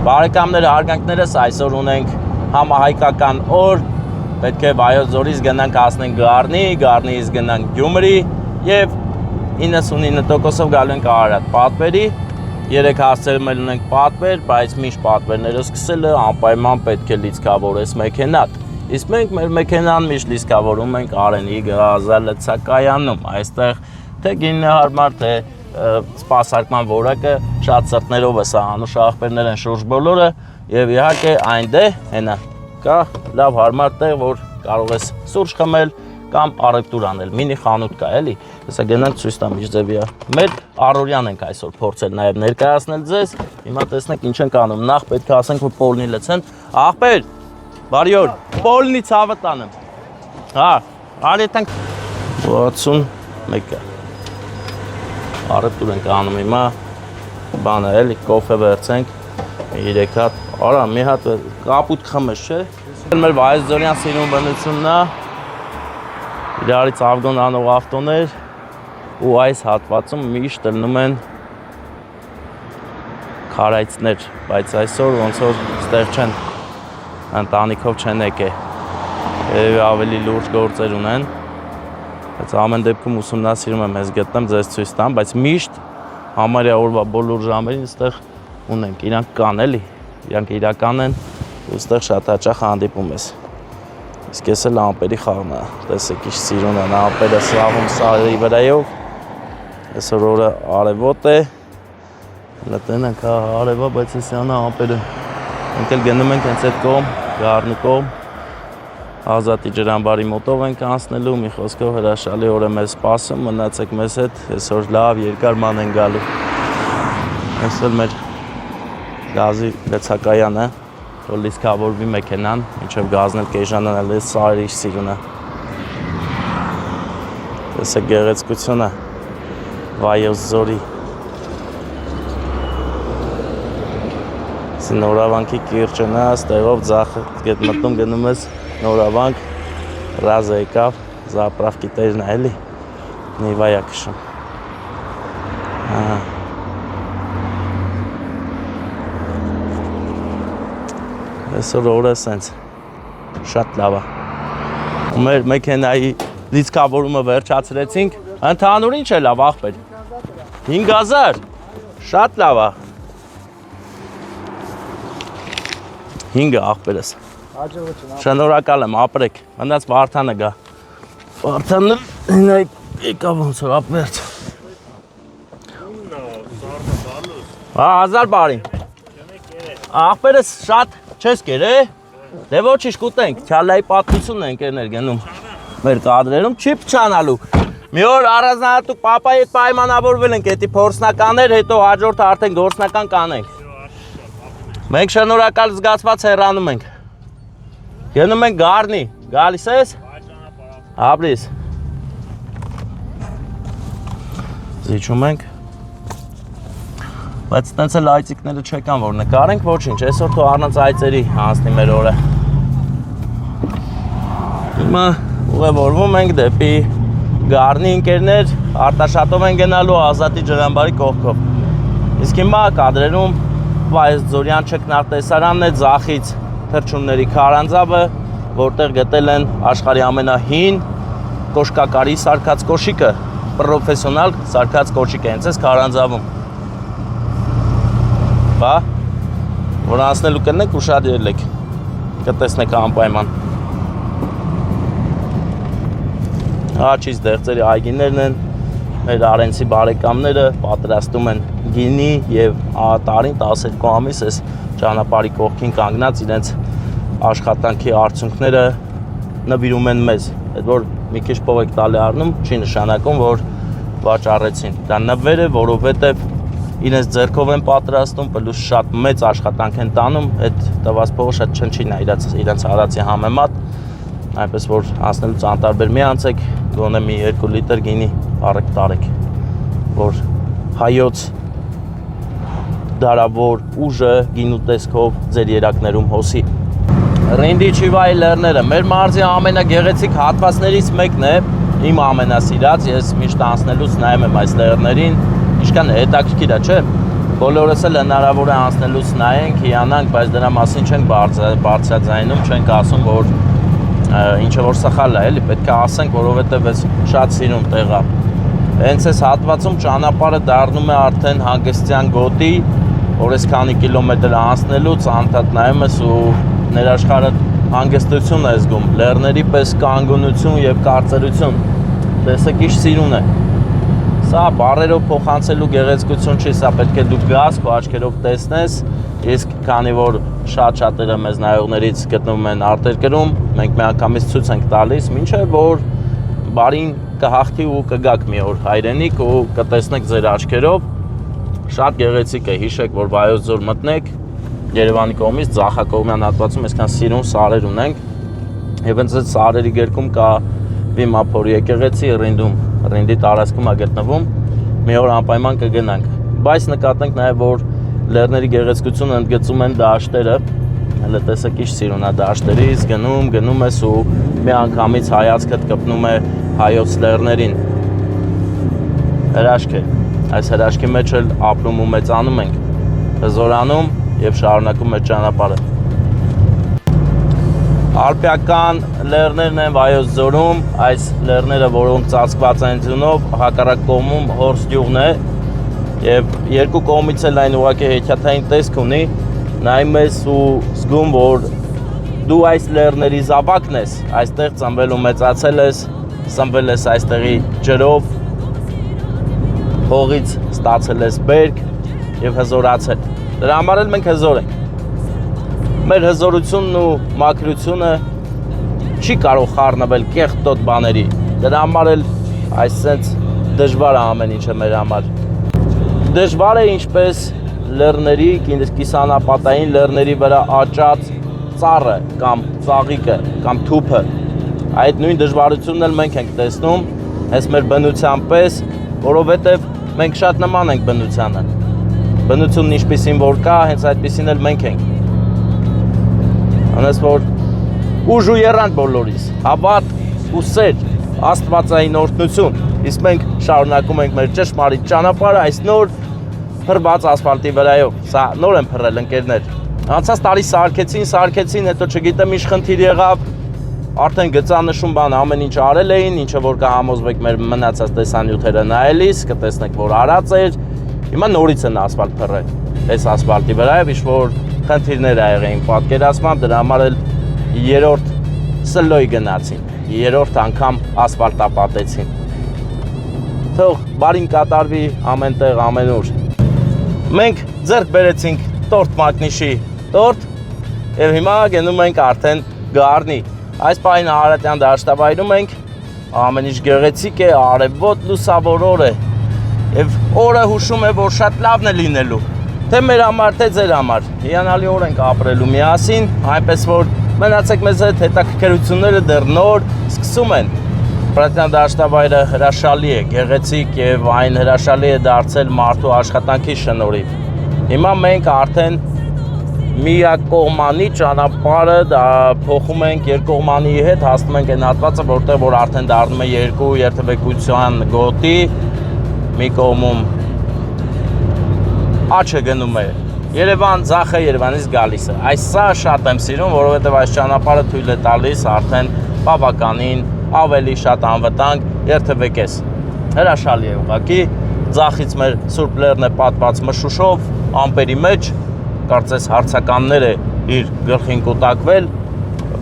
Բարեկամները, հարգանքներս այսօր ունենք համահայկական օր, պետք է Վայոց ձորից գնանք հասնենք Գառնի, Գառնիից գնանք Գյումրի եւ 99%-ով գալու ենք Արարատ պատվերի։ 3 հասցեր meil ունենք պատվեր, բայց միշտ պատվերները սկսելը անպայման պետք է լիցքավորես մեքենատ։ Իսկ մենք մեր մեքենան միշտ լիցքավորում ենք Արենի գազալցակայանում։ Այստեղ թե գինն է հարմար, թե սպասարկման որակը շատ սրտներով է սա անուշ աղբերներ են շուրջ բոլորը եւ իհարկե այնտեղ հենա կա լավ հարմար տեղ, որ կարող ես սուրճ խմել կամ առևտուր անել, մինի խանութ կա էլի։ Հեսա գնանք ցույց տամ ինչ ձևի է։ Մեր առօրյան ենք այսօր փորձել նաեւ ներկայացնել ձեզ։ Հիմա տեսնենք ինչ ենք անում։ Նախ պետք է ասենք, որ Պոլնի լցեն։ Աղբեր, բարի օր։ Պոլնի ցավը տանեմ։ Հա, արի տանք 61-ը։ Առևտուր ենք անում հիմա։ Բանը էլի կոֆե վերցենք 3 հատ։ Արա, մի հատ կապուտ խմես, չէ։ Մեր Վայոց ձորյան սիրուն բնությունն է։ Իրարից ավգոն անող ավտոներ ու այս հատվածում միշտ լնում են քարայցներ, բայց այսօր ոնց որ ստեղ չեն, ընտանիքով չեն եկել, ավելի լուրջ գործեր ունեն, բայց ամեն դեպքում ուսումնասիրում եմ ես գտնեմ ձեզ ցույց տամ, բայց միշտ համարյա օրվա բոլոր ժամերին ստեղ ունենք, իրանք կան էլի, իրանք իրական են ու ստեղ շատ հաճախ հանդիպում ես։ Իսկ ես էլ ամպերի խաղն է, տեսեք ինչ սիրուն են ամպերը սաղում սարի վրայով, այսօր օրը արևոտ է, լտենանք արևա, բայց ես յանա ամպերը, ենք էլ գնում ենք հենց այդ կողմ, Գառնի կողմ, Ազատի ջրամբարի մոտով ենք անցնելու, մի խոսքով հրաշալի օր է մեզ սպասում, մնացեք մեզ հետ, այսօր լավ երկար ման են գալու, այսօր մեր գազի լցակայանը, որ լիցքավորվի մեքենան, մինչև գազն էլ կեժանանալ է սարի սիրունը։ Տեսեք գեղեցկությունը Վայոց ձորի։ Նորավանքի կիրճն է, ստեղով ձախ գետ մտնում գնում ես Նորավանք, ռազը եկավ, զապրավկի տերն է էլի, նիվայա քշում։ Այսօր օրը սենց շատ լավ է։ Մեր մեքենայի լիցքավորումը վերջացրեցինք, ընդհանուր ինչ է լավ աղբեր։ 5000, շատ լավ է։ 5 աղբերս։ Շնորհակալ եմ, ապրեք, մնաց Վարդանը գա։ Վարդանը եկավ ոնց որ ապվերջ։ Հա, 1000 բարին։ Աղբերս շատ չես կեր, դե ոչիշ կուտենք, չալայի պատմությունն ենք էներ գնում մեր կադրերում, չի փչանալու։ Մի օր առանձնահատուկ պապայի հետ պայմանավորվել ենք, էդի փորձնականներ, հետո հաջորդը արդեն գործնական կանենք։ Մենք շնորհակալ զգացված հեռանում ենք։ Գնում ենք Գառնի, գալիս ես։ Ապրիս։ Զիջում ենք։ Բայց տենց էլ այծիկները չեկան, որ նկարենք, ոչինչ, այսօր թող առանց այծերի հանցնի մեր օրը։ Հիմա ուղևորվում ենք դեպի Գառնի ընկերներ, Արտաշատով են գնալու Ազատի ջրամբարի կողքով։ Իսկ հիմա կադրերում Վայոց ձորյան չկնարտեսարանն է, ձախից թռչունների քարանձավը, որտեղ գտել են աշխարհի ամենահին կոշկակարի սարքած կոշիկը, պրոֆեսիոնալ սարքած կոշիկ է, հենց էս քարանձավում։ Բա, որ անցնելու կնեք ու շատ ելեք, կտեսնեք անպայման։ Հաչից դեղծերի այգիներն են, մեր արենցի բարեկամները պատրաստում են գինի և տարին 12 ամիս ես ճանապարհի կողքին կանգնած իրենց աշխատանքի արդյունքները նվիրում են մեզ, այդ որ մի քիչ փող եք տալի առնում, չի նշանակում, որ վաճառեցին, դա նվեր է, որովհետև իրենց ձեռքով են պատրաստում, պլյուս շատ մեծ աշխատանք են տանում, այդ տված փողը շատ չնչին է իրենց արածի համեմատ, այնպես որ անցնելուց անտարբեր մի անցեք, գոնե մի 2 լիտր գինի առեք տարեք, որ հայոց դարավոր ուժը գինու տեսքով ձեր երակներում հոսի։ Ռինդի Չիվայի լեռները մեր մարզի ամենագեղեցիկ հատվածներից մեկն է, իմ ամենասիրած, ես միշտ անցնելուց նայում եմ այս լեռներին, ինչքան հետաքրքիր է, չէ՞։ բոլորս էլ հնարավոր է անցնելուց նայենք, հիանանք, բայց դրա մասին չենք բարձրաձայնում, չենք ասում, որ ինչը որ սխալ է, էլի պետք է ասենք, որովհետև ես շատ սիրում տեղը։ Հենց այս հատվածում ճանապարհը դառնում է արդեն հանգստյան գոտի, որ այսքանի կիլոմետր անցնելուց անդադ նայում ես ու ներաշխարհը հանգստություն է զգում, լեռների պես կանգունություն եւ կարծրություն, տեսեք ինչ սիրուն է։ Սա բարերով փոխանցելու գեղեցկություն չի, սա պետք է դու գաս, քո աչքերով տեսնես, իսկ քանի որ շատ-շատերը մեզ նայողներից գտնվում են արտերկրում, մենք միանգամից ցույց ենք տալիս, մինչև որ բարին կհաղթի ու կգաք մի օր հայրենիք ու կտեսնեք ձեր աչքերով, շատ գեղեցիկ է, հիշեք, որ Վայոց ձոր մտնեք, Երևանի կողմից Ձախակողմյան հատվածում այսքան սիրուն սարեր ունենք, եւ հենց այդ սարերի գերքում կա Վիմափոր եկեղեցի Ռինդի տարածքում է գտնվում, մի օր անպայման կգնանք, բայց նկատենք նաև, որ լեռների գեղեցկությունը ընդգծում են դաշտերը, հələ տեսեք ինչ սիրուն է դաշտերից, գնում ես ու մի անգամից հայացքդ կպնում է հայոց լեռներին, հրաշք է, այս հրաշքի մեջ էլ ապրում ու մեծանում ենք, հզորանում և շարունակում մեր ճանապարհը։ Ալպիական լեռներն են Վայոց ձորում, այս լեռները, որոնք ծածկված են ձյունով, հակառակ կողմում Հորս գյուղն է եւ երկու կողմից էլ այն ուղղակի հեքիաթային տեսք ունի, նայում ես ու զգում, որ դու այս լեռների զավակն ես, այստեղ ծնվել ու մեծացել ես, սնվել ես այստեղի ջրով, հողից ստացել ես բերք եւ հզորացել։ Դրա համար էլ մենք հզոր ենք։ Մեր հզորությունն ու մաքրությունը չի կարող խառնվել կեղտոտ բաների, դրա համար էլ այսպես դժվար է ամեն ինչը մեր համար։ Դժվար է ինչպես լեռների, կիսանապատային լեռների վրա աճած ծառը կամ ծաղիկը կամ թուփը, այդ նույն դժվարությունն էլ մենք ենք տեսնում, հենց մեր բնության պես, որովհետև մենք շատ նման ենք բնությանը։ Բնությունն ինչպիսին որ կա, հենց այդպիսին էլ մենք ենք։ Անես որ ուժ ու եռանդ բոլորիս, հավատ ու սեր, աստվածային օրհնություն, իսկ մենք շարունակում ենք մեր ճշմարիտ ճանապարհը այս նոր փռված ասֆալտի վրայով, սա նոր են փռել ընկերներ, անցած տարի սարքեցին, հետո չգիտեմ ինչ խնդիր եղավ, արդեն գծանշում բան ամեն ինչ արել էին, ինչը որ կհամոզվեք մեր մնացած տեսանյութերը նայելիս, կտեսնեք որ արած էր, հիմա նորից են ասֆալտ փռել, այս ասֆալտի վրայով ինչ-որ խնդիրներ եղեին պատկերացմամբ, դրա համար էլ երրորդ սլոյ գնացին, երրորդ անգամ ասֆալտապատեցին։ Թող բարին կատարվի ամենտեղ ամենուր։ Մենք ձեռք բերեցինք տորտ մագնիշի տորտ եւ հիմա գնում ենք արդեն Գառնի։ Այս պահին Արարատյան դաշտավայրում ենք, ամեն ինչ գեղեցիկ է, արևոտ լուսավոր օր է եւ օրը հուշում է, որ շատ լավն է լինելու։ Թե մեր համար, թե ձեր համար, հիանալի օր ենք ապրելու միասին, այնպես որ մնացեք մեզ հետ, հետաքրքրությունները դեռ նոր սկսում են։ Արարատյան դաշտավայրը հրաշալի է, գեղեցիկ եւ այն հրաշալի է դարձել մարդու աշխատանքի շնորհիվ։ Հիմա մենք արդեն միակողմանի ճանապարհը փոխում ենք երկկողմանի հետ, հասնում ենք այն հատվածը, որտեղ որ արդեն դառնում է երկու երթևեկության գոտի, մի կողմում աչը գնում է Երևան, Ձախը Երևանից գալիս է։ Այս սա շատ եմ սիրում, որովհետև այս ճանապարհը թույլ է տալիս արդեն բավականին ավելի շատ անվտանգ երթևեկես։ Հրաշալի է ուղղակի, Ձախից մեր Սուրբ Լեռն է պատված մշուշով, ամպերի մեջ, կարծես հարցականները իր գլխին կուտակվել,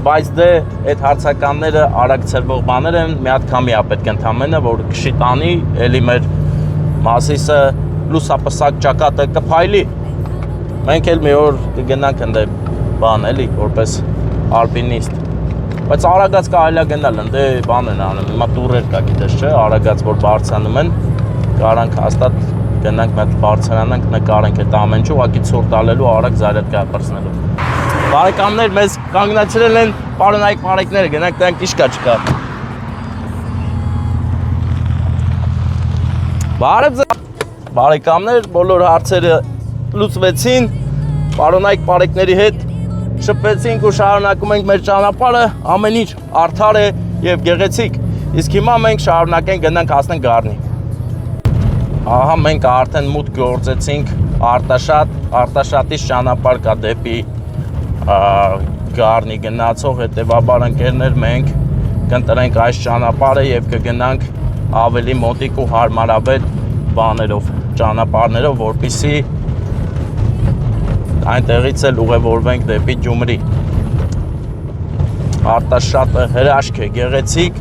բայց դե այդ հարցականները արագ ցրվող բաներ են, մի հատ քամի է պետք ընդամենը, որ քշի տանի, էլի մեր Մասիսը լուսապսակ ճակատը կփայլի։ Մենք էլ մի օր կգնանք ընդ բան էլի, որպես ալպինիստ։ Բայց արագած կարելի է գնալ, ընդ բան են անում, հիմա տուրեր կա, գիտես չէ, արագած որ բարձրանում են, կարանք հաստատ գնանք մեկ բարձրանանք, նկարենք այդ ամեն ինչ, ուղղակի ցոր տալելու, արագ զարյատկա բարձնելու։ Բարեկամներ մեզ կանգնացրել են պարոնայք մարեկները, գնանք դրանք ինչ կա չկա։ Բարև ձեզ բարեկամներ, բոլոր հարցերը լուծվեցին, պարոնայք պարեկների հետ շփվեցինք ու շարունակում ենք մեր ճանապարհը, ամեն ինչ արդար է եւ գեղեցիկ։ Իսկ հիմա մենք շարունակենք գնանք հասնենք Գառնի։ Ահա մենք արդեն մուտք գործեցինք Արտաշատից ճանապարհ կա դեպի Գառնի գնացող, հետևաբար ընկերներ մենք կընտրենք այս ճանապարհը եւ կգնանք ավելի մոտիկ ու հարմարավետ բաներով, ճանապարհներով, որպեսզի այնտեղից էլ ուղևորվենք դեպի Գյումրի։ Արտաշատը հրաշք է, գեղեցիկ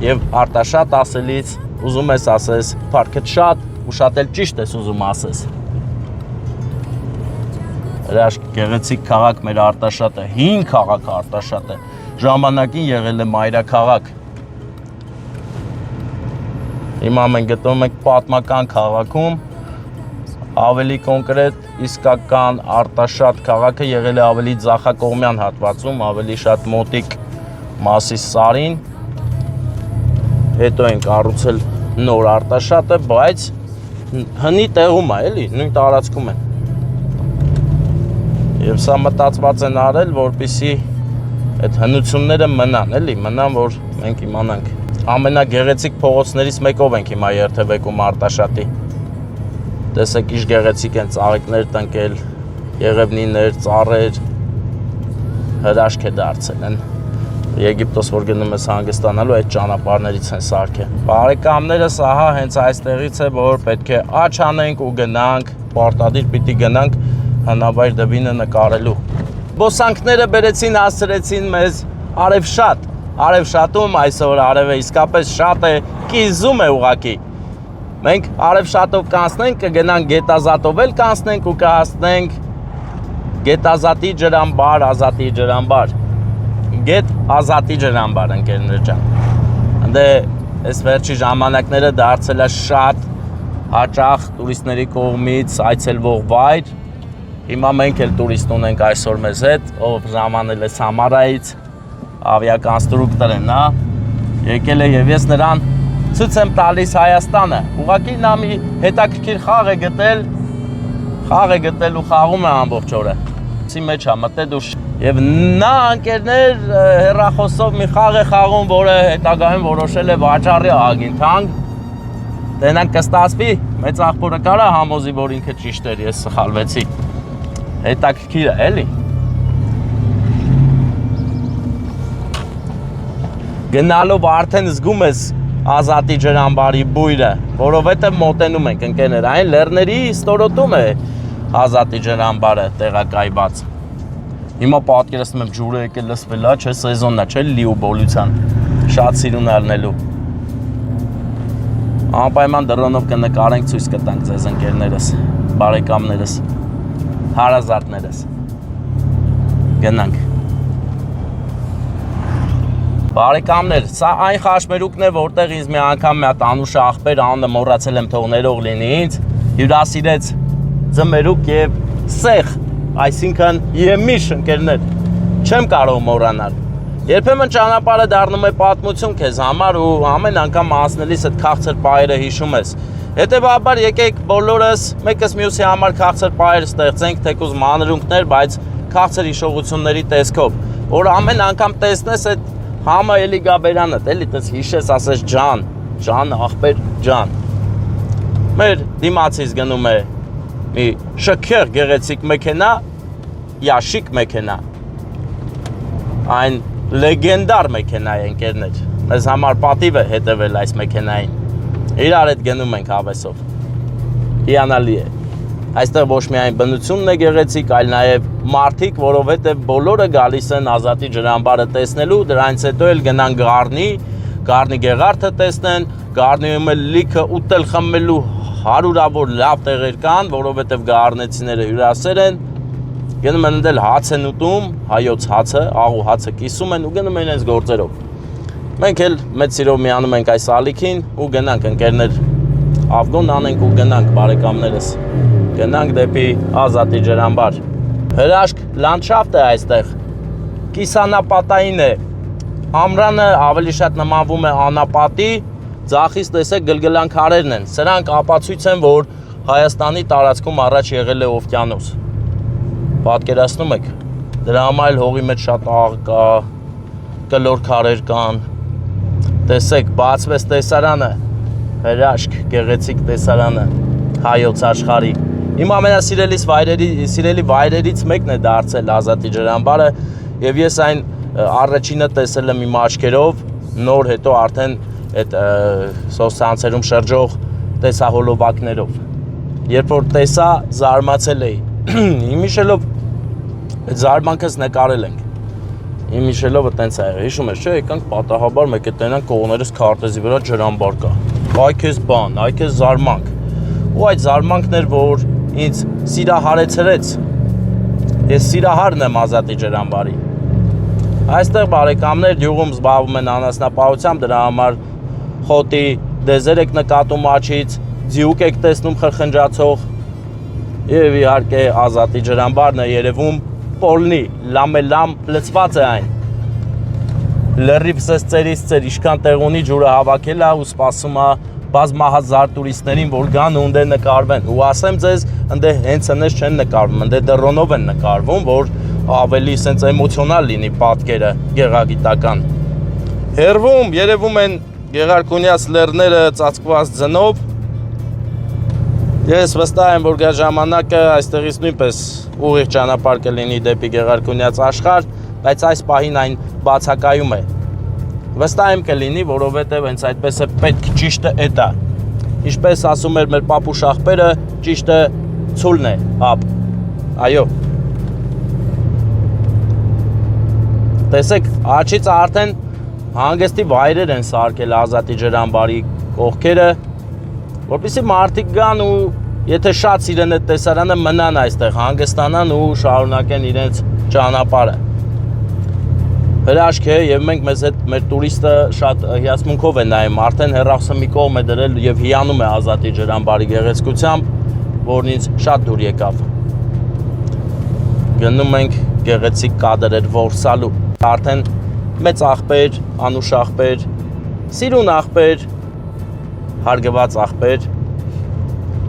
եւ Արտաշատ ասելից ուզում ես ասես парքը շատ ու շատ էլ ճիշտ ես ուզում ասես։ Հրաշք գեղեցիկ քաղաք մեր Արտաշատը, հին քաղաք Արտաշատը, ժամանակին եղել է մայրաքաղաք։ Հիմա մենք գտնվում ենք պատմական քաղաքում, ավելի կոնկրետ իսկական Արտաշատ քաղաքը եղել է ավելի ձախակողմյան հատվածում, ավելի շատ մոտիկ Մասիս Սարին, հետո են կառուցել նոր Արտաշատը, բայց հնի տեղում է, էլի, նույն տարածքում են։ Եվ սա մտածված են արել, որպեսզի այդ հնությունները մնան, էլի, մնան, որ մենք իմանանք։ Ամենագեղեցիկ փողոցներից մեկով ենք հիմա երթևեկում Արտաշատի։ Տեսեք ինչ գեղեցիկ են ծաղիկներ տնկել, եղևնիներ, ծառեր, հրաշք է դարձել են։ Եգիպտոս որ գնում ես հանգստանալու այդ ճանապարհներից են սարքել։ Բարեկամներս ահա հենց այստեղից է որ պետք է աչ անենք ու գնանք, պարտադիր պիտի գնանք հնավայր դվինը նկարելու։ Բոսանքները բերեցին հասցրեցին մեզ Արևշատ։ Արևշատում այսօր արևը իսկապես շատ է, կիզում է ուղակի։ Մենք Արևշատով կանցնենք, կգնանք Գետազատով էլ կանցնենք ու կհասնենք Գետազատի ջրամբար, Ազատի ջրամբար։ Գետ Ազատի ջրամբար ընկերներ ջան։ Դե այս վերջի ժամանակները դարձել է շատ հաճախ տուրիստների կողմից այցելվող վայր։ Հիմա մենք էլ տուրիստ ունենք այսօր մեզ հետ, ով ժամանել է Սամարայից, ավիակոնստրուկտոր են նա, եկել է եւ ես նրան ցույց եմ տալիս Հայաստանը։ Ուղղակի նա մի հետաքրքիր խաղ է գտել ու խաղում է ամբողջ օրը։ Սի մեջ է մտել դուրս եւ նա ընկերներ հեռախոսով մի խաղ է խաղում, որը հետագայում որոշել է վաճառի ագին թանկ։ Տենանք կստացվի, մեծ աղբորը կարա համոզի, որ ինքը ճիշտ էր, ես սխալվեցի։ Հետաքրքիր է, էլի։ Գնալով արդեն զգում ես Ազատի ջրամբարի բույրը, որովհետև մոտենում ենք ընկերներ, այն լեռների ստորոտում է Ազատի ջրամբարը տեղակայված։ Հիմա պատկերացնում եմ ջուրը եկել լսվել է, չէ, սեզոնն է, չէ, լիու բոլության, շատ սիրուն ալնելու։ Անպայման դրոնով կնկարենք, ցույց կտանք ձեզ ընկերներս, բարեկամներս, հարազատներս։ Գնանք։ Բարեկամներ, սա այն խաչմերուկն է, որտեղ ինձ մի անգամ մի հատ անուշ աղբեր անունը մոռացել եմ թողներող լինի ինձ, հյուրասիրեց ձմերուկ եւ սեղ, այսինքն եմիշ ընկերներ, չեմ կարող մոռանալ։ Երբեմն ճանապարհը դառնում է պատմություն քեզ համար ու ամեն անգամ անցնելիս այդ քաղցր պահերը հիշում ես։ Հետևաբար եկեք բոլորս մեկս մյուսի համար քաղցր պահեր ստեղծենք, թեկուզ մանրունքներ, բայց քաղցր հիշողությունների տեսքով, որ ամեն անգամ տեսնես այդ համը էլի գաբերանը, էլի տես հիշես, ասես ջան, աղբեր ջան։ Մեր դիմացից գնում է մի շքեղ գեղեցիկ մեքենա, յաշիկ մեքենա, այն լեգենդար մեքենա է ընկերներ, մեզ համար պատիվ է հետևել այս մեքենային, իրար հետ գնում ենք հավեսով, հիանալի է, այստեղ ոչ միայն բնությունն է գեղեցիկ, այլ նաև մարդիկ, որովհետև բոլորը գալիս են Ազատի ջրամբարը տեսնելու, դրանից հետո էլ գնան Գառնի գեղարդը տեսնեն, Գառնիում էլ լիքը ուտել խմելու հարյուրավոր լավ տեղեր կան, որովհետև գառնեցիները հյուրասեր են, գնում են ընդել հաց են ուտում, հայոց հացը, աղու հացը կիսում են ու գնում են այս գործերով։ Մենք էլ մեծ սիրով միանում ենք այս ալիքին ու գնանք ընկերներ, ավգոն անենք ու գնանք բարեկամներս, գնանք դեպի Ազատի ջրամբար։ Հրաշք լանդշաֆտ է այստեղ, կիսանապատային է, ամռանը ավելի շատ նմանվում է անապատի, ձախից տեսեք գլգլանքարերն են, սրանք ապացույց են, որ Հայաստանի տարածքում առաջ եղել է օվկիանոս, պատկերացնում եք, դրա համար հողի մեջ շատ աղ կա, կլոր քարեր կան, տեսեք բացվեց տեսարանը, հրաշք գեղեցիկ տեսարանը, հայոց աշխարհի։ Իմ ամենասիրելի վայրերից մեկն է դարձել Ազատի ջրամբարը եւ ես այն առաջինը տեսել եմ իմ աչքերով, նոր հետո արդեն այդ սոցցանցերում շրջող տեսահոլովակներով։ Երբ որ տեսա, զարմացել էի։ Իմ հիշելով այդ զարմանքս նկարել ենք։ Իմ հիշելով այտենց է եղել։ Հիշում ես, չէ՞, եկանք պատահաբար մեկ է տենանք կողներս քարտեզի վրա ջրամբար կա։ Այ քեզ բան, այ քեզ զարմանք։ Ու այդ զարմանքն էր, որ ինձ սիրահարեցրեց։ Ես սիրահարն եմ Ազատի ջրամբարի։ Այստեղ բարեկամներ յուղում զբաղվում են անասնապահությամբ, դրա համար խոտի դեզեր եք նկատում աչից, ձիուկ եք տեսնում խրխնջացող եւ իհարկե Ազատի ջրամբարն է երևում Պոլնի, լամելամ լցված է այն։ Լրիվ սեստերից ծեր իշքան տեղ ունի ջուրը հավաքել է ու սպասում է բազմահազար տուրիստներին, որ գան ու ընդ նկարվեն։ Ու ասեմ ձեզ, ընդ հենց այնպես չեն նկարվում, ընդ դրոնով են նկարվում, որ ավելի սենց էմոցիոնալ լինի պատկերը գեղագիտական։ Հերվում երևում են Գեղարքունյաց լեռները ծածկված ձնով։ Ես վստահ եմ, որ գա ժամանակը այստեղից նույնպես ուղիղ ճանապարհ կլինի դեպի Գեղարքունյաց աշխարհ, բայց այս պահին այն բացակայում է։ Վստահ եմ կլինի, որովհետև հենց այդպես է պետք ճիշտը էտա։ Ինչպես ասում էր մեր պապուշ աղբերը, ճիշտը ցուլն է, հապ։ Այո։ Տեսեք, աչից արդեն հանգստի վայրեր են սարքել Ազատի ջրամբարի կողքերը, որպեսզի մարդիկ գան ու եթե շատ սիրեն այդ տեսարանը մնան այստեղ, հանգստանան ու շարունակեն իրենց ճանապարհը։ Հրաշք է եւ մենք մեզ հետ մեր տուրիստը շատ հիացմունքով է նայում, արդեն հեռախոսը մի կողմ է դրել եւ հիանում է Ազատի ջրամբարի գեղեցկությամբ, որն ինձ շատ դուր եկավ։ Գնում ենք գեղեցիկ կադրեր որսալու։ Արդեն մեծ աղբեր, անուշ աղբեր, սիրուն աղբեր, հարգված աղբեր,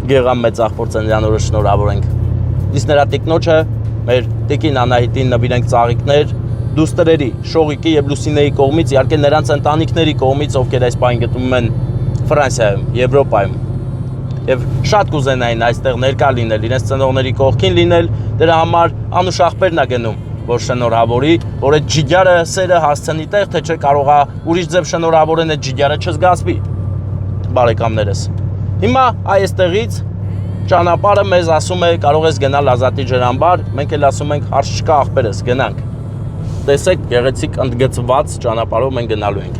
Գեղամեծ աղբոր ծննդյան օրը շնորհավորենք։ Իսկ նրա տիկնոջը մեր տիկին Անահիտին նվիրենք ծաղիկներ դուստրերի, Շողիկի եւ Լուսինեի կողմից, իհարկե նրանց ընտանիքների կողմից, ովքեր այս պահին գտնվում են Ֆրանսիայում, Եվրոպայում։ Եվ շատ կուզենային այստեղ ներկա լինել, իրենց ծնողների կողքին լինել, դրա համար Անուշ աղբերն է գնում, որ շնորհավորի, որ այդ ջիգարը սերը հասցնի տեղ, թե չէ կարողա ուրիշ ձև շնորհավորեն այդ ջիգարը չզգացվի։ Բարեկամներս։ Հիմա այստեղից ճանապարհը մեզ ասում է կարող ես գնալ Ազատի ջրամբար, մենք էլ ասում ենք հարց չկա աղբերս, գնանք։ Տեսեք, գեղեցիկ ընդգծված ճանապարհով մենք գնալու ենք։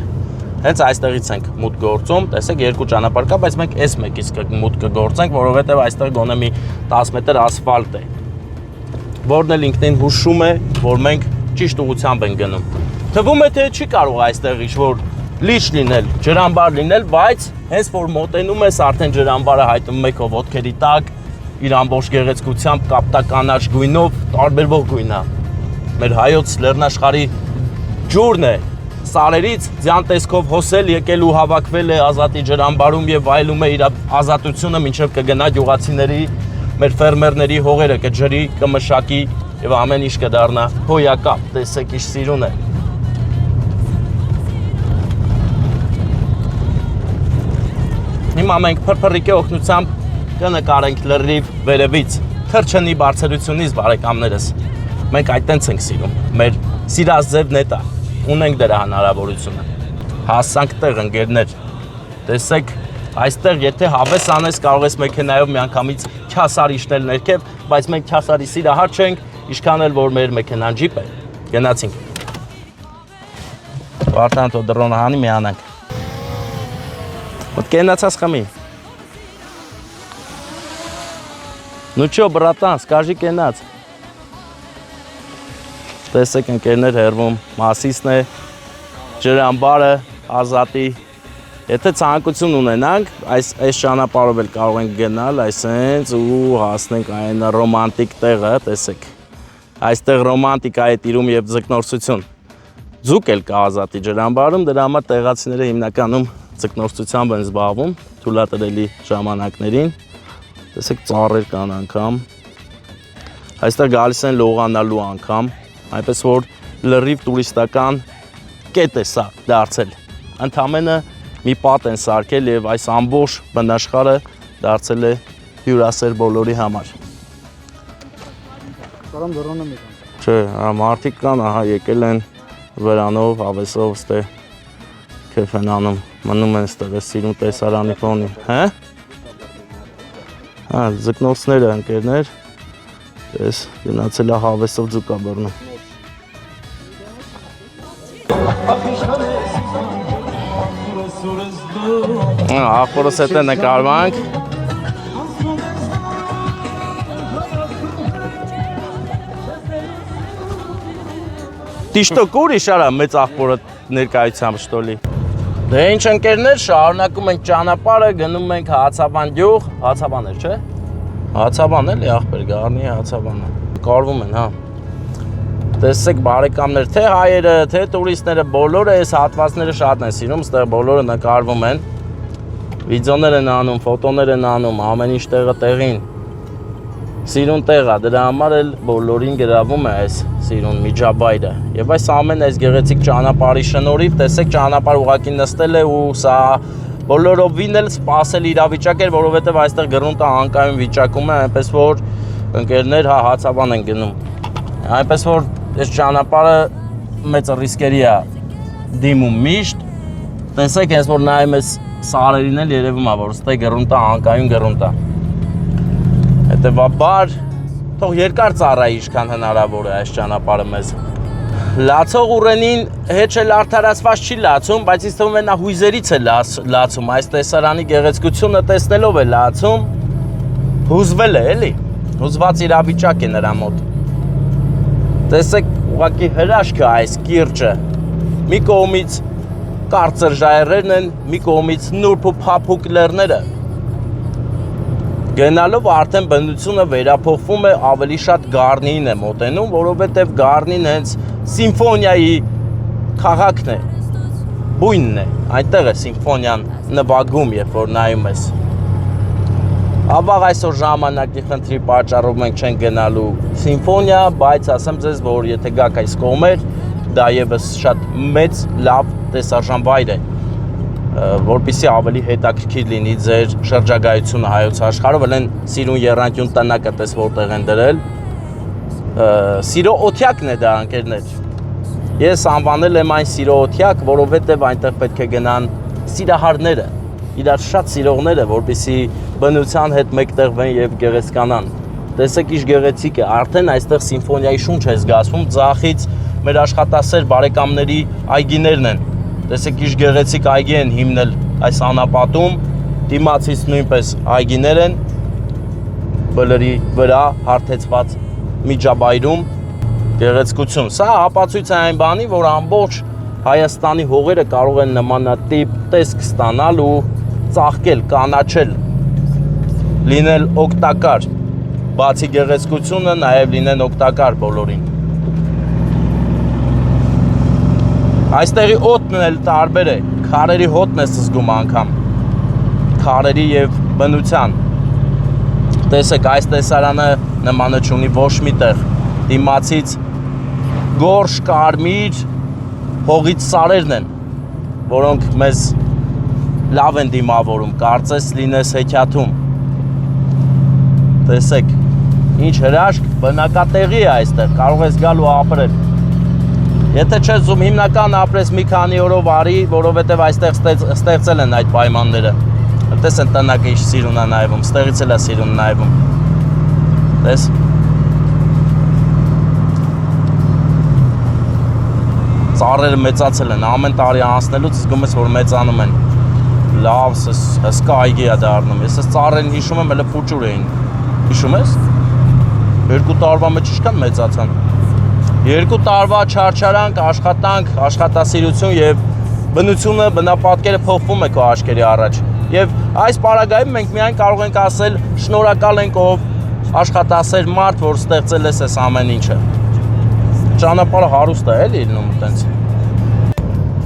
Հենց այստեղից ենք մուտք գործում, տեսեք երկու ճանապարհ կա, բայց մենք այս մեկից մուտք կգործենք, որովհետև այստեղ գոնե մի 10 մետր ասֆալտ է։ Որն էլ ինքնին հուշում է, որ մենք ճիշտ ուղղությամբ ենք գնում։ Թվում է թե չի կարող այստեղ ինչ-որ լիճ լինել, ջրամբար լինել, բայց հենց որ մոտենում ես արդեն ջրամբարը հայտնվում է քո ոտքերի տակ, իր ամբողջ գեղեցկությամբ, կապտականաչ գույնով, տարբերվող գույն է։ Մեր հայոց լեռնաշխարհի ջուրն է, սարերից ձյան տեսքով հոսել եկել ու հավաքվել է Ազատի ջրամբարում եւ վայելում է իր ազատությունը, մինչեւ կգնա գյուղացիների, մեր ֆերմերների հողերը կջրի, կմշակի եւ ամեն ինչ կդառնա հոյակապ, տեսեք ինչ սիրուն է։ Հիմա մենք փրփրիկի օգնությամբ կնկարենք լրիվ վերևից, թրջնի բարձրությունից բարեկամներս։ Մենք այդտենց ենք սիրում, մեր սիրած ձևն է դա, ունենք դրա հնարավորությունը։ Հասանք տեղ ընկերներ, տեսեք, այստեղ եթե հավես անես կարող ես մեքենայով միանգամից քյասար իջնել ներքև, բայց մենք քյասարի սիրահար չենք, ինչքան էլ որ մեր մեքենան ջիպ է, գնացինք։ Վարդան թո դրոնը հանի միանանք։ Вот կենացած խմի։ Ну чё, братан, скажи կենաց։ Տեսեք ընկերներ հերվում, Մասիսն է, ջրամբարը, Ազատի։ Եթե ցանկություն ունենանք, այս ճանապարհով էլ կարող ենք գնալ, այսենց ու հասնենք այն ռոմանտիկ տեղը, տեսեք։ Այստեղ ռոմանտիկա է տիրում եւ ձկնորսություն։ Ձուկ էլ կա Ազատի ջրամբարում, դրա համար տեղացիները հիմնականում ձկնորսությամբ են զբաղվում, թույլատրելի ժամանակներին։ Տեսեք ծառեր կան անգամ։ Այստեղ գալիս են լողանալու անգամ, այնպես որ լրիվ տուրիստական կետ է սա դարձել։ Ընդամենը մի պատ են սարքել եւ այս ամբողջ բնաշխարհը դարձել է հյուրասեր բոլորի համար։ Կարամ դրոնը մի կան։ Չէ, մարդիկ կան, ահա եկել են վրանով, ավեսով, ստե քեֆ են անում, մնում են ստեղ սիրուն տեսարանի ֆոնի, հե՞։ Հա, ձկնոցները ընկերներ, ես գնացել է հավեսով ձուկա բռնում։ Ախորս հետ է նկարվանք։ Տիշտոք ուրիշ արա մեծ ախորը ներկայությամբ շտոլի։ Դե ինչ ընկերներ, շարունակում ենք ճանապարհը, գնում ենք Հացաբան գյուղ, Հացաբան էր, չէ՞։ Հացաբան էլի ախպեր, Գառնի Հացաբանը։ Կարվում են, հա։ Տեսեք բարեկամներ, թե հայերը, թե տուրիստները, բոլորը այս հատվածները շատ են սիրում, այստեղ բոլորը նկարվում են։ Վիդեոներ են անում, ֆոտոներ են անում, ամեն ինչ տեղը տեղին։ Սիրուն տեղ է, դրա համար էլ բոլորին գրավում է այս սիրուն միջաբայրը։ Եվ այս ամեն այս գեղեցիկ ճանապարհի շնորհիվ, տեսեք ճանապարհ ուղղակի նստել է ու սա բոլորովին էլ սպասել իրավիճակ էր, որովհետև այստեղ գրունտը անկայուն վիճակում է, այնպես որ ընկերներ հա Հացաբան են գնում։ Այնպես որ այս ճանապարհը մեծ ռիսկերի է դիմում միշտ։ Տեսեք, հենց որ նայում ես սարերին էլ երևում է, որ ստե գրունտը անկայուն գրունտ է։ Հետևաբար թող երկար ծառայի ինչքան հնարավոր է այս ճանապարհը մեզ։ Լացող ուռենին հետ էլ արդարացված չի լացում, բայց ինձ թվում է նա հույզերից է լացում, այս տեսարանի գեղեցկությունը տեսնելով է լացում, հուզվել է էլի, հուզված իրավիճակ է նրա մոտ։ Տեսեք ուղղակի հրաշքը այս կիրճը, մի կողմից կարծր ժայռերն են, մի կողմից նուրբ ու փափուկ լեռները։ Գնալով արդեն բնությունը վերափոխվում է, ավելի շատ Գառնիին է մոտենում, որովհետև Գառնին հենց սիմֆոնիայի քաղաքն է, բույնն է, այնտեղ է սիմֆոնիան նվագում, երբ որ նայում ես։ Ավաղ այսօր ժամանակի խնդրի պատճառով մենք չենք գնալու սիմֆոնիա, բայց ասեմ ձեզ, որ եթե գաք այս կողմեր, դա եւս շատ մեծ, լավ տեսարժան վայր է, որպեսզի ավելի հետաքրքիր լինի ձեր շրջագայությունը հայոց աշխարհով, ելեն սիրուն եռանկյուն տնակը տես որտեղ են դրել։ Սիրո օթյակն է դա ընկերներ։ Ես անվանել եմ այն սիրո օթյակ, որովհետև այնտեղ պետք է գնան սիրահարները, իրար շատ սիրողները, որպեսզի բնության հետ մեկտեղվեն եւ գեղեցկանան։ Տեսեք ինչ գեղեցիկ է, արդեն այստեղ սիմֆոնիայի շունչ է զգացվում, ձախից մեր աշխատասեր բարեկամների այգիներն են։ Տեսեք ինչ գեղեցիկ այգի են հիմնել այս անապատում, դիմացից նույնպես այգիներ են, բլրի վրա հարթեցված միջաբայրում, գեղեցկություն։ Սա ապացույց է այն բանի, որ ամբողջ Հայաստանի հողերը կարող են նմանատիպ տեսք ստանալ ու ծաղկել, կանաչել, լինել օգտակար, բացի գեղեցկությունը, նաև լինեն օգտակար բոլորին։ Այստեղի օդն էլ տարբեր է, քարերի հոտն է զգում անգամ, քարերի եւ բնության։ Տեսեք, այս տեսարանը նմանը չունի ոչ մի տեղ, դիմացից գորշ, կարմիր, հողից սարերն են, որոնք մեզ լավ են դիմավորում, կարծես լինես հեքիաթում։ Տեսեք, ինչ հրաշք, բնակատեղի է այստեղ, կարող ես գալ ու ապրել։ Եթե չես զում հիմնական ապրես մի քանի օրով արի, որովհետև այստեղ ստեղծել են այդ պայմանները։ Տես են տնակը ինչ սիրուն է նայվում, ստեղից էլ է սիրուն նայվում։ Տես։ Ծառերը մեծացել են, ամեն տարի անցնելուց զգում ես, որ մեծանում են։ Լավ, հսկա այգի է դառնում։ Ես այս ծառերին հիշում եմ, հələ փուճուր էին։ Հիշում ես։ 2 տարվա մեջ ինչքան մեծացան։ 2 տարվա չարչարանք, աշխատանք, աշխատասիրություն եւ բնությունը, բնապատկերը փոխվում է քո աչքերի առաջ։ Եվ այս պարագայում մենք միայն կարող ենք ասել շնորհակալ ենք ով աշխատասեր մարդ, որ ստեղծել ես այս ամեն ինչը։ Ճանապարհը հարուստ է էլի լինում այտենց։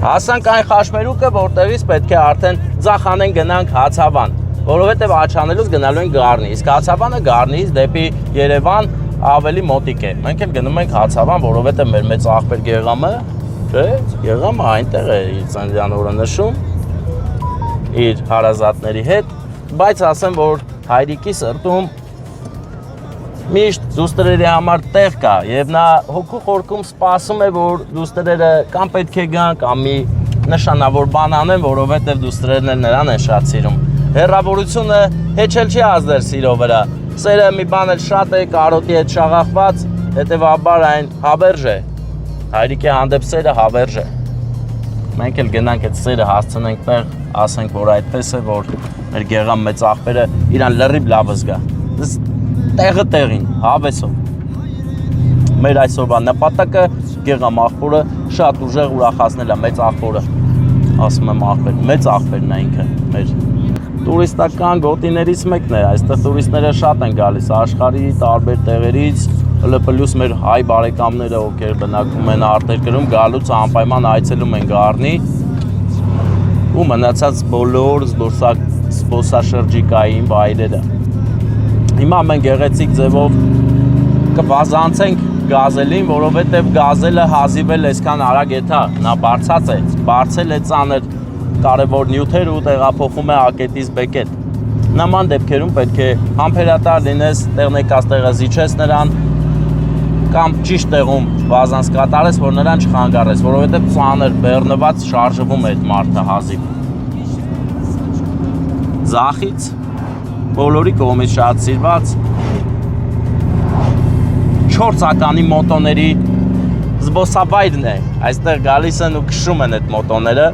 Հասանք այն խաչմերուկը, որտեղից պետք է արդեն ձախ անեն գնանք Հացաբան, որովհետև աչանելուց գնալու ենք Գառնի, իսկ Հացաբանը Գառնիից դեպի Երևան ավելի մոտիկ է։ Մենք էլ գնում ենք Հացաբան, որովհետև մեր մեծ աղբեր Գեղամը, չէ, Գեղամը այնտեղ է իր ծննդյան օրը նշում իր հարազատների հետ, բայց ասեմ, որ հայրիկի սրտում միշտ դուստրերի համար տեղ կա եւ նա հոգու խորքում սպասում է, որ դուստրերը կամ պետք է գան կամ մի նշանավոր բան անեն, որովհետեւ դուստրերն էլ նրան են շատ սիրում։ Հեռավորությունը հեչել չի ազդել սիրո վրա։ Սերը մի բան էլ շատ է կարոտի հետ շաղախված, հետեւաբար այն հավերժ է։ Հայրիկի հանդեպ սերը հավերժ է։ Մենք էլ գնանք այդ սերը հասցնենք տեղ, ասենք, որ այդպես է, որ մեր գեղամ մեծ աղբերը իրան լրիվ լավ զգա։ Տեղը տեղին, հավեսով։ Մեր այսօրվա նպատակը գեղամ աղբորը շատ ուժեղ ուրախացնել է մեծ աղբորը։ Ասում եմ աղբեր, մեծ աղբերն է ինքը մեր տուրիստական գոտիներից մեկն է, այստեղ տուրիստները շատ են գալիս աշխարհի տարբեր տեղերից, պլյուս մեր հայ բարեկամները, ովքեր բնակվում են արտերկրում, գալուց անպայման այցելում են Գառնի ու մնացած բոլոր զբոսաշրջիկային վայրերը։ Հիմա մենք գեղեցիկ ձևով կվազանցենք գազելին, որովհետև գազելը հազիվել այսքան արագ եթա, նա բարձած է, բարձել է ծանր կարևոր նյութեր ու տեղափոխում է ակետից բեկետ։ Նման դեպքերում պետք է համբերատար լինես, տեղն եկած տեղը զիջես նրան կամ ճիշտ տեղում վազանց կատարես, որ նրան չխանգարես, որովհետև ծանր բեռնված շարժվում է այդ մարդը հազիվ։ Ձախից բոլորի կողմից շատ սիրված 4 ականի մոտոների զբոսավայրն է։ Այստեղ գալիս են ու քշում են այդ մոտոները,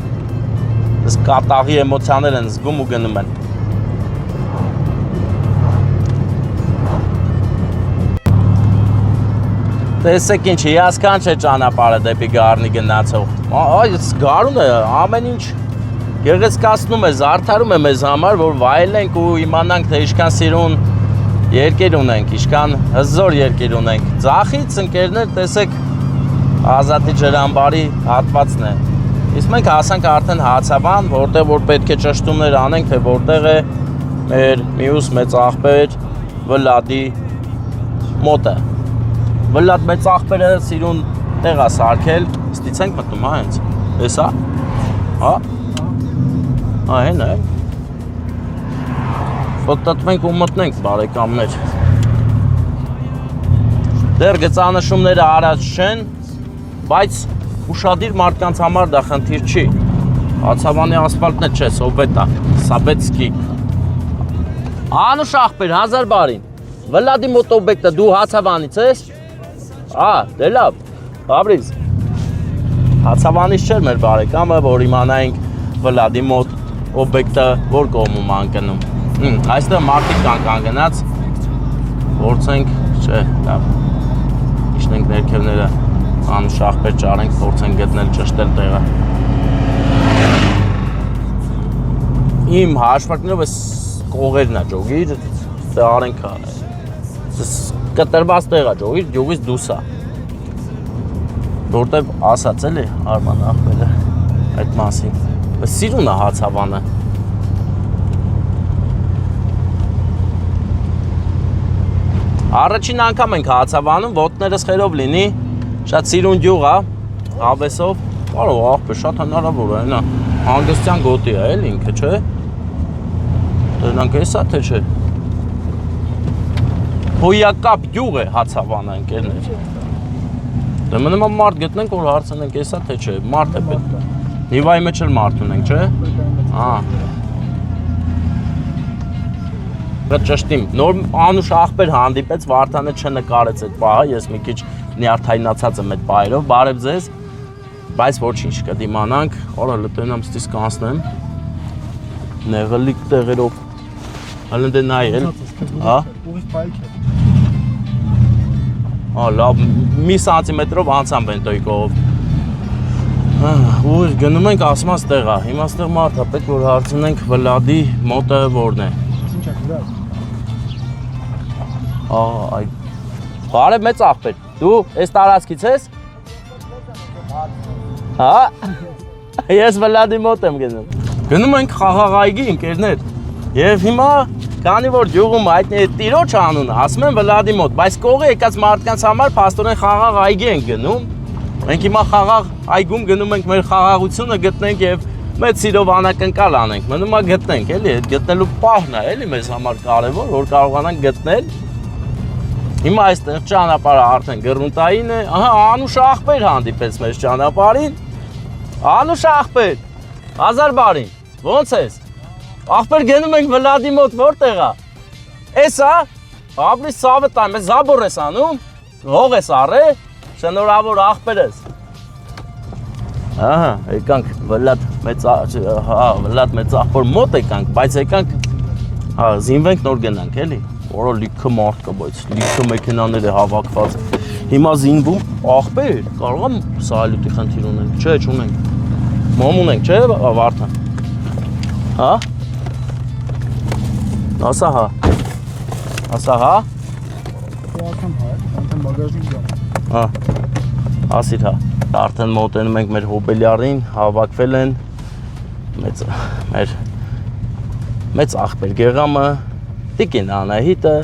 իսկ կատաղի էմոցիաներ են զգում ու գնում են։ Տեսեք ինչ հիասքանչ է ճանապարհը դեպի Գառնի գնացող։ Այս Գառունը ամեն ինչ գեղեցկացնում է, զարդարում է մեզ համար, որ վայելենք ու իմանանք, թե ինչքան սիրուն երկիր ունենք, ինչքան հզոր երկիր ունենք։ Ձախից ընկերներ, տեսեք, Ազատի ջրամբարի հատվածն է։ Իսկ մենք հասանք արդեն Հացավան, որտեղ որ պետք է ճշտումներ անենք, թե որտեղ է մեր մյուս մեծ աղբեր Վլադի մոտը։ Վլադ մեծ աղբերը սիրուն տեղ է սարքել, ստից ենք մտնում, հա հենց։ Էս է։ Հա։ Հա հեն է։ Պատտվենք ու մտնենք, բարեկամներ։ Դեռ գծանշումները արած չեն, բայց ուշադիր մարդկանց համար դա խնդիր չի։ Հացավանի ասֆալտն է չէ, Սովետա, Սաբետսկի։ Անուշ աղբեր, 1000 բարին։ Վլադի մոտ օբյեկտը դու Հացավանից ես։ Դե լավ, Բաբրիզ։ Հացավանից չէր մեր բարեկամը, որ իմանայինք Վլադի մոտ օբյեկտը որ կողմում անկնում։ Այստեղ մարդիկ կան կանգնած, փորձենք, չէ, լավ։ Իջնենք ներքևները, անուշ աղբեր ճարենք, փորձենք գտնել ճշտել տեղը։ Իմ հաշվարկներով էս կողերն է ջոգիր, դե արենք կտրված տեղ է ջոգիր, ջոգից դուս է։ Որտև ասաց էլի Արման աղբերը այդ մասին։ Սիրուն է Հացավանը։ Առաջին անգամ ենք Հացավանում, ոտներս խերով լինի, շատ սիրուն գյուղ է, հավեսով, կարող աղբեր շատ հնարավոր է, նա հանգստյան գոտի է էլ ինքը, չէ։ Դրանք էսա թե չէ։ Հոյակապ գյուղ է Հացավանը, ընկերներ։ Դե մնում է մարդ գտնենք, որ հարցնենք էսա թե չէ, մարդ է պետք։ Նիվայի մեջ էլ մարդ ունենք, չէ։ Ճշտիմ, նոր անուշ աղբեր հանդիպեց, Վարդանը չնկարեց այդ պահը, ես մի քիչ նյարդայնացած եմ այդ պահերով, բարև ձեզ, բայց ոչինչ կդիմանանք, օրա լտենամ ստիս կանցնեմ, նեղլիկ տեղերով, հլն դե նայել, լավ, մի սանտիմետրով անցամ բենտոյկով, ու գնում ենք ասմաց տեղա, հիմա ստեղ մարդ է, պետք որ հարցնենք Վլադի մոտը որն է։ Բարև մեծ աղբեր, դու ես տարածքից ես? Հա, ես Վլադի մոտ եմ գնում։ Գնում ենք խաղաղայգի ընկերներ և հիմա քանի որ գյուղում հայտնի է տիրոջ անունը, ասում են Վլադի մոտ, բայց կողի եկած մարդկանց համար փաստորեն խաղաղայգի ենք գնում։ Մենք հիմա խաղաղ այգում գնում ենք մեր խաղաղությունը գտնենք և մեծ սիրով անակնկալ անենք, մնում է գտնենք, էլի, այդ գտնելու պահն է, էլի մեզ համար կարևոր, որ կարողանանք գտնել։ Հիմա այստեղ ճանապարհը արդեն գրունտային է, ահա Անուշ աղբեր հանդիպեց մեզ ճանապարհին։ Անուշ աղբեր, հազար բարին, ո՞նց ես։ Աղբեր գնում ենք Վլադի մոտ, որտեղ է։ Էս է, ապրի սավը տայմ, ես զաբոր ես անում, հող ես առե, շնորհավոր աղբեր ես։ Ահա, եկանք Վլադ մեծ աղբոր մոտ եկանք, բայց եկանք զինվենք նոր գնանք, էլի։ Որը լիքը մարդ կա, բայց լիքը մեքենաներ է հավաքված։ Հիմա զինվում աղբեր, կարող եմ սահալուտի խնդիր ունենք, չէ, չունենք։ Մոմ ունենք, չէ, Վարդան։ Հա։ Ասա հա։ Ասա հա։ Հա։ Ասիր հա։ Արդեն մոտենում ենք մեր հոբելյարին, հավաքվել են մեծ աղբեր Գեղամը, Տիկին Անահիտը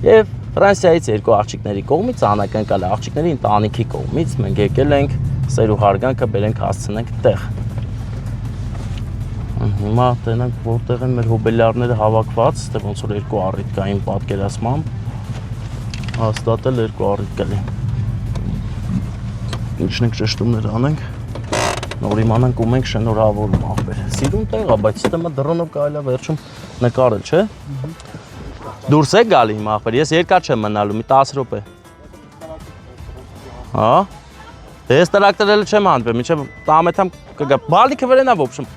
եւ Ֆրանսիայից երկու աղջիկների կողմից, անակնկալ աղջիկների ընտանիքի կողմից մենք եկել ենք սեր ու հարգանքը բերենք հասցնենք տեղ։ Հիմա տենանք որտեղ են մեր հոբելյարները հավաքված, դե ոնց որ երկու առիթ կային պատկերացմամբ հաստատել երկու առիթ կլի։ Ինչնենք ճշտումներ անենք, նոր իմանանք ու մենք շնորհավորում աղբեր։ Սիրուն տեղ է, բայց ստեմա դրոնով կարելի է վերջում նկարել, չէ։ Դուրս եք գալի հիմա աղբեր, ես երկար չեմ մնալու, մի 10 րոպե։ Հա։ Դե ես տրակտորել չեմ հանդիպել, մինչև տամեթամ կգա։ Բալիքը վրենա в общем։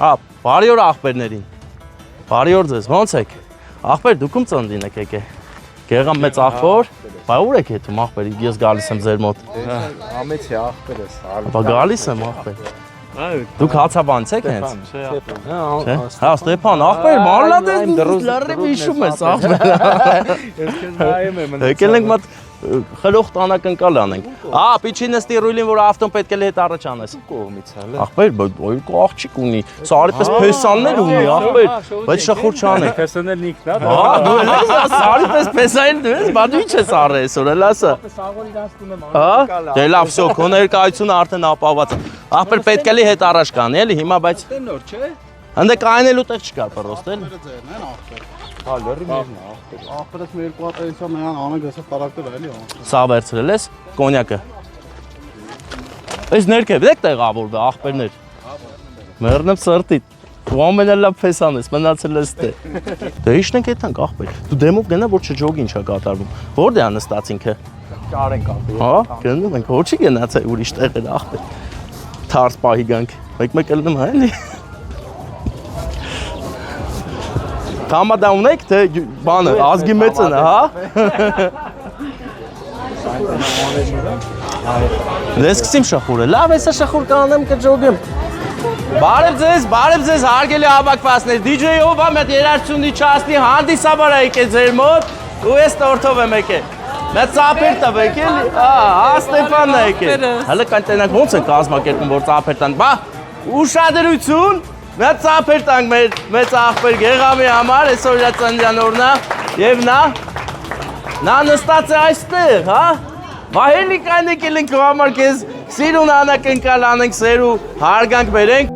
Ապ, բարի օր աղբերներին։ Բարի օր ձեզ, ո՞նց եք։ Աղբեր դուքում ծննդին եք եկել։ Գեղամ մեծ աղբոր, բա ուր եք հետում աղբեր, ես գալիս եմ ձեր մոտ։ Ամեծ է աղբերս։ Բա գալիս եմ աղբեր։ Դուք հացաբանց եք հենց։ Հա, Ստեփան, աղբեր, մանլադես լրիվ հիշում ես աղբեր։ Ես քեզ նայում եմ։ Եկել ենք մոտ խլող տանակնկալ անենք։ Պիչի նստի ռուլին, որ ավտոն պետք է հետ առաջ անես։ Կողմից հələ։ Աղբեր, երկու աղջիկ ունի, սարի պես փեսաններ ունի, աղբեր, բայց շախուր չանեք։ Փեսանել ինքն է։ Հա, դու ես սարի պես փեսային դու ես, բա դու ինչ ես առել այսօր, էլ ասա։ Սաղոր իրանց տունը Հա, դե լավ, всё, քո ներկայությունը արդեն ապահովված է։ Աղբեր պետք է հետ առաջ կանի, էլի, հիմա բայց նոր չէ։ հանդե կայնելու տեղ չկա պրոստ, էլի։ Հա, լրի մերն է աղբեր։ Աղբերս մեր երկու հատ նրան անագ ասա տարակտոր էլի ա։ Սա վերցրել ես կոնյակը։ Այս ներքև եք տեղավորվել աղբերներ։ Մեռնեմ սրտի։ Դու ամենալավ փեսան ես, մնացել ես դե։ Դե իշնենք եթանք աղբեր։ Դու դեմով գնա որ չջոգի ինչա կատարվում։ Որտե՞ղ է նստած ինքը։ Ճարենք աղբեր։ Հա, գնում ենք, ոչ չի գնացել ուրիշ տեղեր աղբեր։ Թարս պահի գանք։ Մեկ ելնում հա էլի։ Համադա ունեք թե բանը ազգի մեծն է, հա։ Դե սկսեմ շախուրը։ Լավ, հեսա շախուր կանեմ կջոգեմ։ Բարև ձեզ հարգելի հավաքվածներ։ DJ-ով ամետ երաժշտությունի չասնի հանդիսաբար եկել ձեր մոտ ու ես տորթով եմ եկել։ Մեծ ծափեր տվեք էլի։ Ստեփանն է եկել։ Հələ կանտենանք ոնց են կազմակերպում որ ծափեր տան։ Բա ուշադրություն։ Մեծ ծափեր տանք մեր մեծ աղբեր Գեղամի համար, այսօր իր ծննդյան օրն է եւ նա նստած է այստեղ, հա։ Վահելի կան եկել ենք քո համար քեզ սիրուն անակնկալ անենք, սեր ու հարգանք բերենք։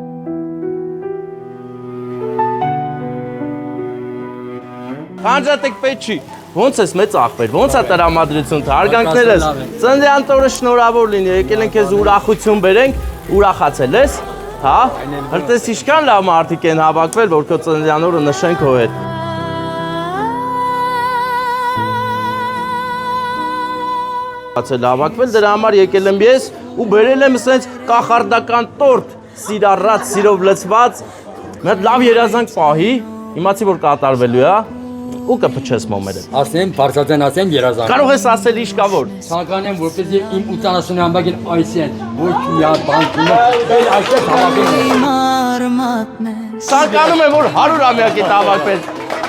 Խանջատեք պետք չի։ Ոնց ես մեծ աղբեր, ոնց է տրամադրություն, հարգանքներս։ Ծննդյան օրը շնորհավոր լինի, եկել ենք քեզ ուրախություն բերենք, ուրախացել ես։ Հա, հրտես իշքան լավ մարդիկ են հավաքվել, որ քո ծննդյան օրը նշենք քո հետ։ Հավաքվել, դրա համար եկել եմ ես ու բերել եմ ասենց կախարդական տորտ, սիրառած, սիրով լցված, մի հատ լավ երազանք պահի, իմացի որ կատարվելու է, ու կփչես մոմերը։ Ասեմ, բարձրացան ասեմ երազանք։ Կարող ես ասել ինչ կա որ։ Ցանկանեմ որպեսզի իմ 80-ամյակին այսեն ոչ մի հատ բան չունեմ, այլ այստեղ հավաքել։ Ցանկանում եմ որ 100-ամյակի հավաքվել։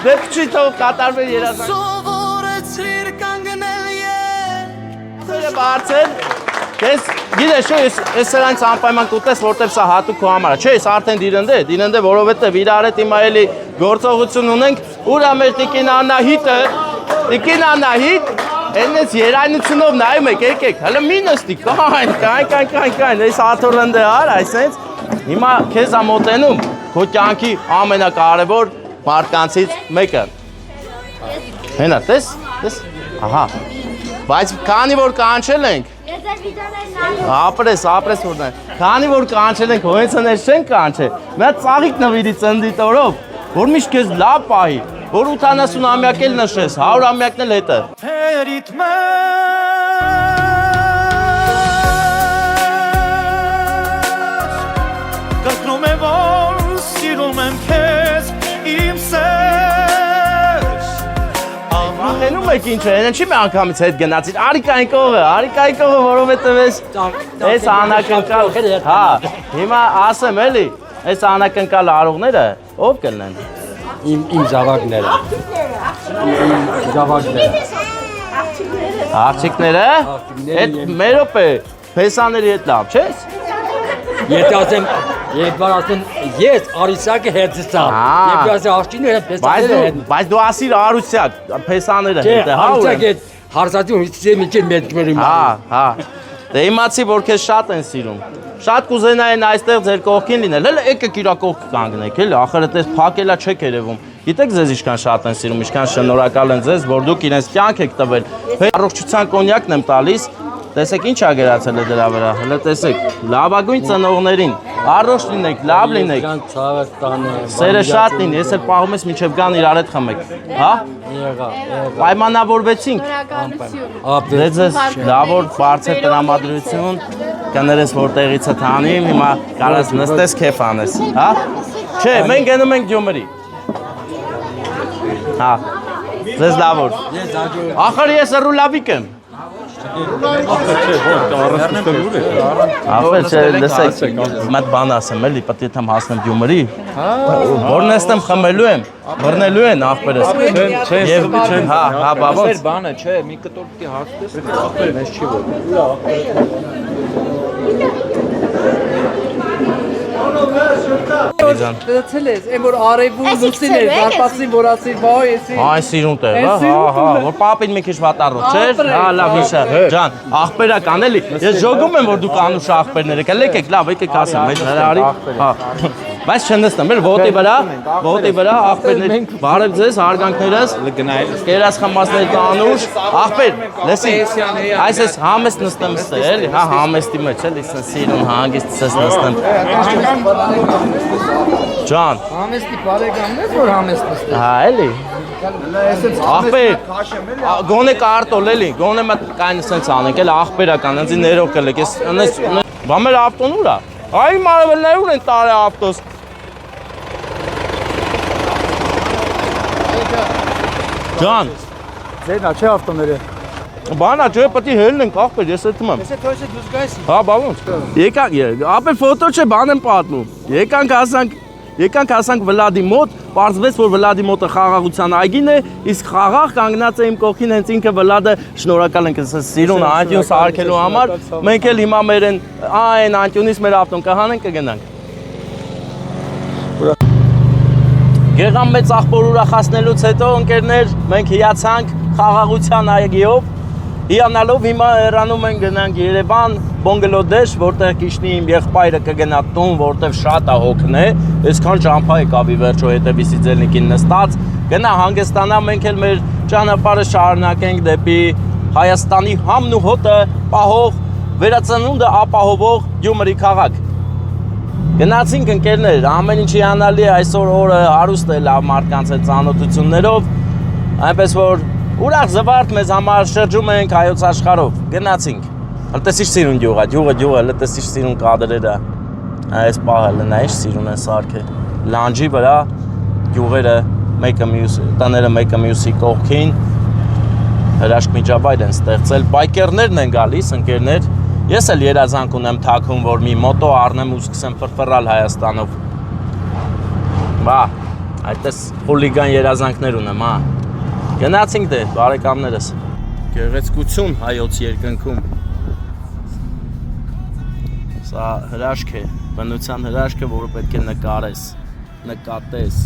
Դե փչի թող կատարվի երազանք։ Սովորեցիր կանգնել Դե բարձր։ Ես գիտես շո ես սրանց անպայման կուտես որտեվ սա հատուկ քո համար է։ Չէ, ես արդեն դիրնդե, որովհետև իր արետ հիմա էլի գործողություն ունենք։ Ուր է մեր Տիկին Անահիտ, այնպես երայնությունով նայում եք, եկեք, հələ մի նստի, կայն, այս աթորնդը ար, այսենց, Հիմա քեզ ա մոտենում քո կյանքի ամենակարևոր մարդկանցից մեկը։ Հենա, տես։ Ահա։ Բայց քանի որ կանչել ենք, ապրես որն է։ Քանի որ կանչել ենք, հոյենցներ չեն կանչել։ Մի հատ ծաղիկ նվիրի ծննդի տորով, որ միշտ քեզ լավ պահի, որ 80-ամյակ էլ նշես, 100-ամյակն էլ հետը։ Հերիտ կրկնում է որ սիրում եմ քեզ իմ սեր Ախենում եք ինչ է, չի մի անգամից հետ գնացիր, Արիկային կողը, որովհետև ես անակնկալ, հա, հիմա ասեմ էլի, ես անակնկալ արողները ով կլնեն։ Իմ զավակները։ Աղջիկները, այդ մերոպ է, փեսաների հետ լավ, չես։ Երբ ասեն ես Արիսակը հետսա։ Երբ ասեն աղջիկները փեսաները հետ։ Բայց դու ասիր Արուսյակ, փեսաները հետ է, հա։ Արիսակը հետ հարցածի ու միջին մեջում։ Հա։ Դե իմացի որ քեզ շատ են սիրում։ Շատ կուզենային այստեղ ձեր կողքին լինել։ Հələ եկեք իրա կողք կանգնեք, էլի, ախր այդպես փակելա չեք երևում։ Գիտեք ձեզ ինչքան շատ են սիրում, ինչքան շնորհակալ են ձեզ, որ դուք իրենց կյանք եք տվել։ Առողջության կոնյակն եմ տալիս։ Տեսեք ինչ ա գրացել է դրա վրա։ Հələ տեսեք, լավագույն ծնողներին։ Առողջ լինեք, լավ լինեք։ Ցավը տանը։ Սերը շատ լինի, ես էլ պահում ես մինչև գան իրար հետ խմեք։ Հա։ Եղա։ Պայմանավորվեցինք։ Դե ձեզ լավ որ բարձր տրամադրություն կներես որտեղից է տանիմ, հիմա կարաս նստես քեֆ անես, հա։ Չէ, մենք գնում ենք Գյումրի։ Հա։ Ձեզ լավ որ։ Ախր ես ռուլավիկ եմ։ Ախր չէ, լսեք, մատ բան ասեմ, էլի, պետք է թեմ հասնեմ Գյումրի։ Որն եմ խմելու եմ, բռնելու են ախպերս։ Եվ հա, բա ոնց։ Բանը չէ, մի կտոր պիտի հագնես, մեզ չի որ։ Դրացել ես, այն որ արևու լուսին էր, դարպասին որ ասի, վայ, եսի։ Այն սիրուն տեղ, հա, որ պապին մի քիչ վատառող չէր, հա, լավ հիշա, ջան, աղբերական էլի, ես ժոգում եմ, որ դուք անուշ աղբերներ եք, եկեք, լավ, եկեք ասեմ, մեծ հրարի, հա, բայց չնստեմ, էր ոտի վրա, աղբերներ, բարև ձեզ, հարգանքներս, կերաս խմասներ անուշ, աղբեր, լեսի, այս ես համեստ նստեմ ստե, էլի, հա, համեստի մեջ, էլի, սիրուն, հանգիստ սես նստեմ, Ջան Համեստի բարեկամն ես, որ համեստ նստես։ Հա, էլի։ Աղբեր, գոնե կարտոլ էլի, գոնե մատ կայն սենց անենք, էլի աղբերական, ընձի ներող կլեք, ես բամեր ավտոն ուր է։ Այ մարևելներ ուր են տարե ավտոս։ Ջան Ձերնա չէ ավտոները։ Բանա չէ, պետք է հելնենք աղբեր, ես էդում եմ։ Ես է թույսը դուս գայս։ Հա, բա ոնց։ Եկանք, ապեր ֆոտո չէ, բան եմ պատմում։ Եկանք հասանք Վլադի մոտ, պարզվեց, որ Վլադի մոտը խաղաղության այգին է, իսկ խաղաղ կանգնած է իմ կողքին հենց ինքը Վլադը, շնորհակալ ենք սիրուն անտյուն սարքելու համար, մենք էլ հիմա մեր այն անտյունից մեր ավտոն կհանենք կգնանք։ Գեղամ մեծ աղբոր ուրախացնելուց հետո ընկերներ, մենք հիացանք խաղաղության այգիով, հիանալով հիմա հեռանում ենք գնանք Երևան, Բոնգլոդեշ, որտեղ կիշնի իմ եղբայրը կգնա տուն, որտեղ շատ է հոգն է, այսքան ճամփա եկավ ի վերջո հետևիսի ձելնիկին նստած, գնա հանգստանա, մենք էլ մեր ճանապարհը շարունակենք դեպի Հայաստանի համն ու հոտը պահող, վերածնունդը ապահովող Գյումրի քաղաք։ Գնացինք ընկերներ, ամեն ինչ հիանալի է, այսօր օրը հարուստ է լավ մարդկանց հետ ծանոթություններով, այնպես որ ուրախ զվարթ մեզ համար շրջում ենք հայոց աշխարհով, գնացինք։ Լտեսիչ սիրուն գյուղը, լտեսիչ սիրուն կադրերը, այս պահը լնայիշ սիրուն են սարքը, լանջի վրա գյուղերը տները մեկը մյուսի կողքին, հրաշք միջավայր են ստեղծել, բայկերներն են գալիս, ընկերներ, ես էլ երազանք ունեմ թաքուն, որ մի մոտո առնեմ ու սկսեմ ֆրֆռալ Հայաստանով, բա, այդպես խուլիգան երազանքներ ունեմ, հա, գնացինք դե, բարեկամներս, գեղեցկություն հայոց երկնքում, սա հրաշք է, բնության հրաշքը, որը պետք է նկարես, նկատես,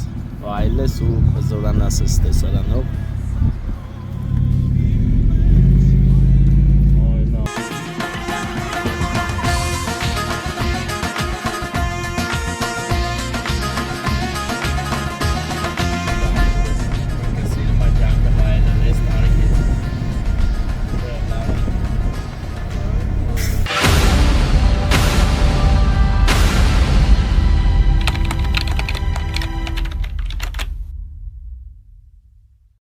այլես ու հզորանաս ես տեսարանով,